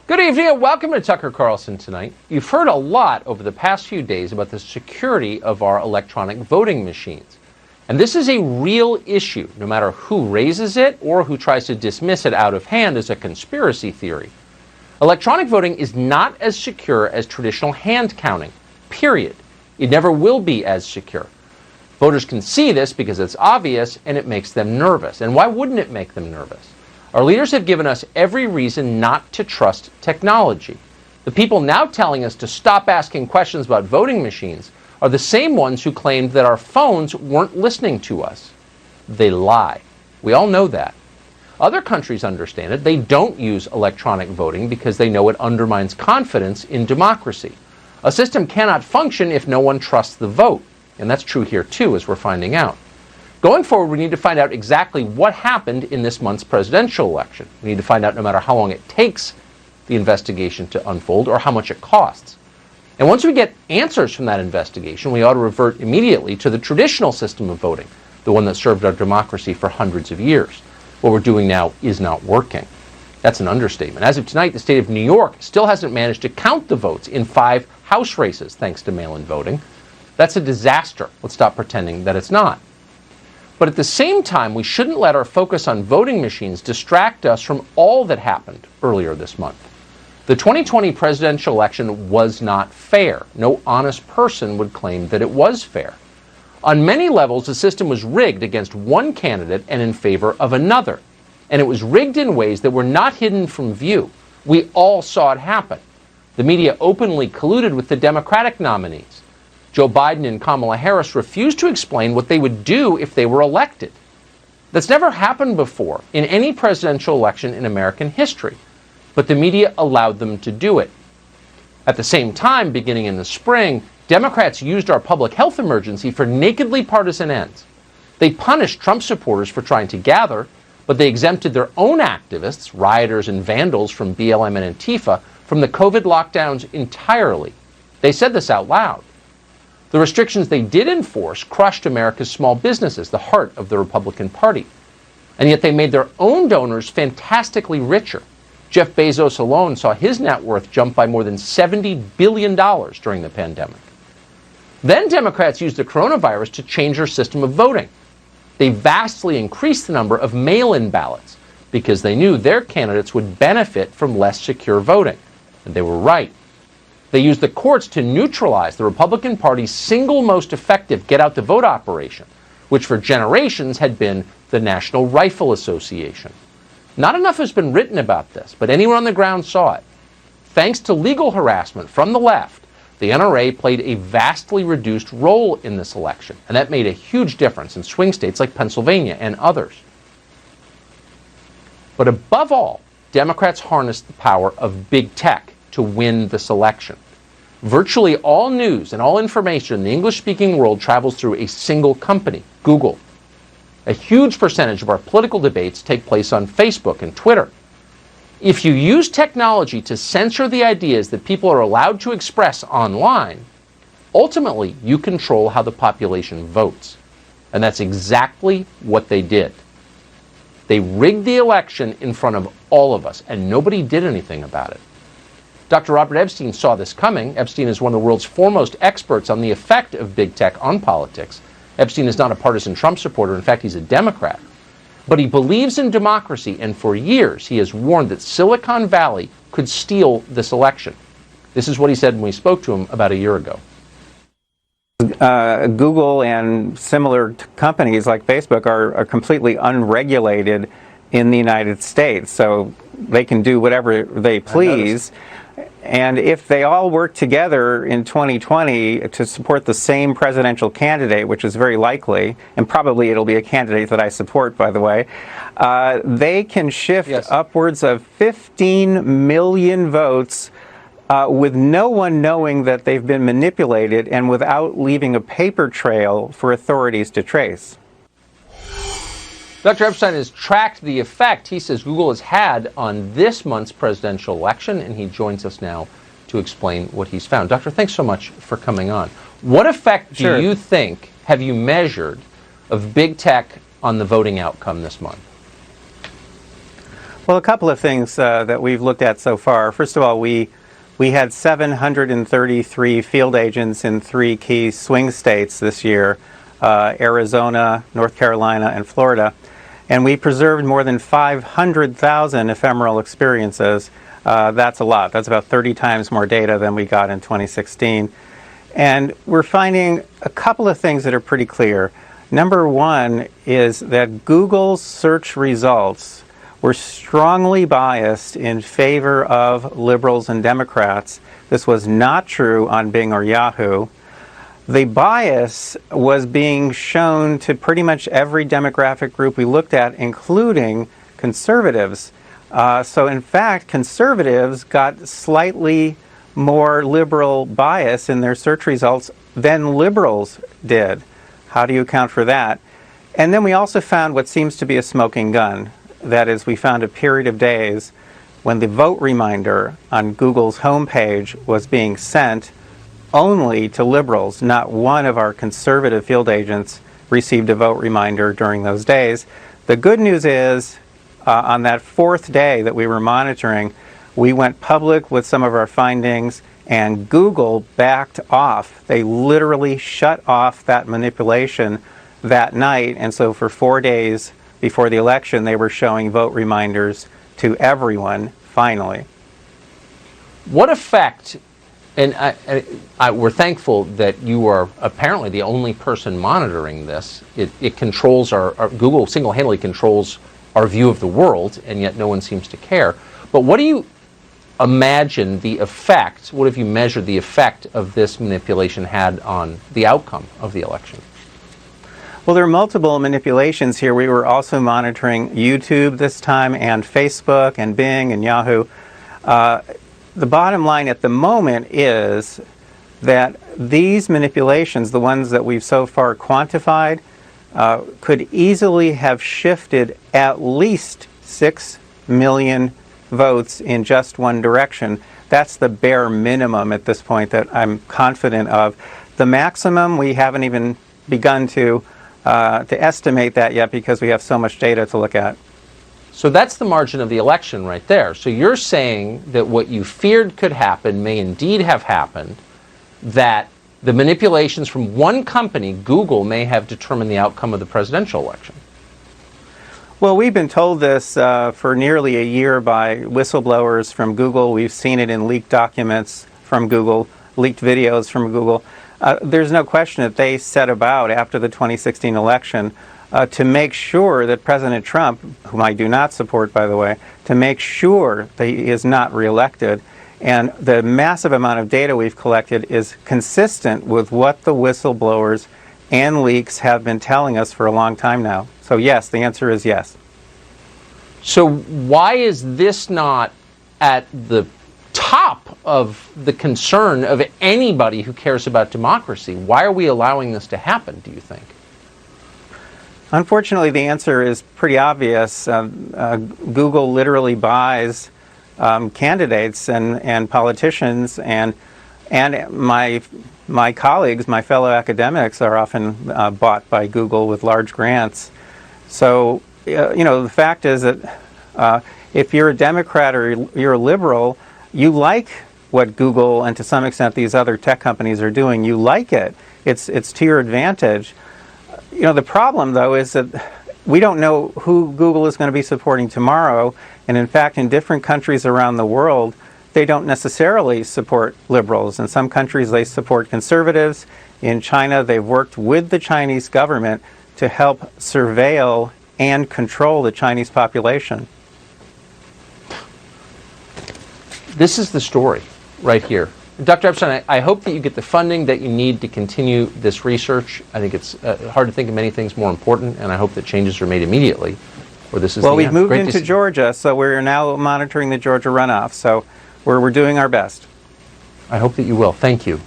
Good evening and welcome to Tucker Carlson Tonight. You've heard a lot over the past few days about the security of our electronic voting machines. And this is a real issue, no matter who raises it or who tries to dismiss it out of hand as a conspiracy theory. Electronic voting is not as secure as traditional hand counting, period. It never will be as secure. Voters can see this because it's obvious and it makes them nervous. And why wouldn't it make them nervous? Our leaders have given us every reason not to trust technology. The people now telling us to stop asking questions about voting machines are the same ones who claimed that our phones weren't listening to us. They lie. We all know that. Other countries understand it. They don't use electronic voting because they know it undermines confidence in democracy. A system cannot function if no one trusts the vote. And that's true here too, as we're finding out. Going forward, we need to find out exactly what happened in this month's presidential election. We need to find out no matter how long it takes the investigation to unfold or how much it costs. And once we get answers from that investigation, we ought to revert immediately to the traditional system of voting, the one that served our democracy for hundreds of years. What we're doing now is not working. That's an understatement. As of tonight, the state of New York still hasn't managed to count the votes in 5 House races thanks to mail-in voting. That's a disaster. Let's stop pretending that it's not. But at the same time, we shouldn't let our focus on voting machines distract us from all that happened earlier this month. The 2020 presidential election was not fair. No honest person would claim that it was fair. On many levels, the system was rigged against one candidate and in favor of another. And it was rigged in ways that were not hidden from view. We all saw it happen. The media openly colluded with the Democratic nominees. Joe Biden and Kamala Harris refused to explain what they would do if they were elected. That's never happened before in any presidential election in American history, but the media allowed them to do it. At the same time, beginning in the spring, Democrats used our public health emergency for nakedly partisan ends. They punished Trump supporters for trying to gather, but they exempted their own activists, rioters and vandals from BLM and Antifa, from the COVID lockdowns entirely. They said this out loud. The restrictions they did enforce crushed America's small businesses, the heart of the Republican Party. And yet they made their own donors fantastically richer. Jeff Bezos alone saw his net worth jump by more than $70 billion during the pandemic. Then Democrats used the coronavirus to change their system of voting. They vastly increased the number of mail-in ballots because they knew their candidates would benefit from less secure voting. And they were right. They used the courts to neutralize the Republican Party's single most effective get-out-the-vote operation, which for generations had been the National Rifle Association. Not enough has been written about this, but anyone on the ground saw it. Thanks to legal harassment from the left, the NRA played a vastly reduced role in this election, and that made a huge difference in swing states like Pennsylvania and others. But above all, Democrats harnessed the power of big tech to win this election. Virtually all news and all information in the English-speaking world travels through a single company, Google. A huge percentage of our political debates take place on Facebook and Twitter. If you use technology to censor the ideas that people are allowed to express online, ultimately you control how the population votes. And that's exactly what they did. They rigged the election in front of all of us, and nobody did anything about it. Dr. Robert Epstein saw this coming. Epstein is one of the world's foremost experts on the effect of big tech on politics. Epstein is not a partisan Trump supporter. In fact, he's a Democrat. But he believes in democracy, and for years he has warned that Silicon Valley could steal this election. This is what he said when we spoke to him about a year ago. Google and similar companies like Facebook are completely unregulated in the United States, so they can do whatever they please. And if they all work together in 2020 to support the same presidential candidate, which is very likely, and probably it'll be a candidate that I support, by the way, they can shift upwards of 15 million votes with no one knowing that they've been manipulated and without leaving a paper trail for authorities to trace. Dr. Epstein has tracked the effect he says Google has had on this month's presidential election, and he joins us now to explain what he's found. Doctor, thanks so much for coming on. What effect do you think have you measured of big tech on the voting outcome this month? Well, a couple of things that we've looked at so far. First of all, we had 733 field agents in 3 key swing states this year, Arizona, North Carolina, and Florida. And we preserved more than 500,000 ephemeral experiences. That's a lot. That's about 30 times more data than we got in 2016. And we're finding a couple of things that are pretty clear. Number one is that Google's search results were strongly biased in favor of liberals and Democrats. This was not true on Bing or Yahoo. The bias was being shown to pretty much every demographic group we looked at, including conservatives. So in fact, conservatives got slightly more liberal bias in their search results than liberals did. How do you account for that? And then we also found what seems to be a smoking gun. That is, we found a period of days when the vote reminder on Google's homepage was being sent only to liberals. Not one of our conservative field agents received a vote reminder during those days. The good news is, on that 4th day that we were monitoring, we went public with some of our findings, and Google backed off. They literally shut off that manipulation that night, and so for 4 days before the election, they were showing vote reminders to everyone, finally. What effect, and we're thankful that you are apparently the only person monitoring this. It controls our Google single-handedly controls our view of the world, and yet no one seems to care. But what do you imagine the effect, what have you measured the effect of this manipulation had on the outcome of the election? Well, there are multiple manipulations here. We were also monitoring YouTube this time, and Facebook, and Bing, and Yahoo. The bottom line at the moment is that these manipulations, the ones that we've so far quantified, could easily have shifted at least 6 million votes in just one direction. That's the bare minimum at this point that I'm confident of. The maximum, we haven't even begun to estimate that yet because we have so much data to look at. So that's the margin of the election right there. So you're saying that what you feared could happen may indeed have happened, that the manipulations from one company, Google, may have determined the outcome of the presidential election. Well, we've been told this for nearly a year by whistleblowers from Google. We've seen it in leaked documents from Google, leaked videos from Google. There's no question that they set about after the 2016 election to make sure that President Trump, whom I do not support, by the way, to make sure that he is not reelected. And the massive amount of data we've collected is consistent with what the whistleblowers and leaks have been telling us for a long time now. So yes, the answer is yes. So why is this not at the top of the concern of anybody who cares about democracy? Why are we allowing this to happen, do you think? Unfortunately, the answer is pretty obvious. Google literally buys candidates and politicians, and my colleagues, my fellow academics, are often bought by Google with large grants. So, the fact is that if you're a Democrat or you're a liberal, you like what Google and to some extent these other tech companies are doing. You like it. It's to your advantage. The problem, though, is that we don't know who Google is going to be supporting tomorrow. And in fact, in different countries around the world, they don't necessarily support liberals. In some countries, they support conservatives. In China, they've worked with the Chinese government to help surveil and control the Chinese population. This is the story right here. Dr. Epstein, I hope that you get the funding that you need to continue this research. I think it's hard to think of many things more important, and I hope that changes are made immediately. Or this is well, we've moved into Georgia, so we're now monitoring the Georgia runoff. So we're doing our best. I hope that you will. Thank you.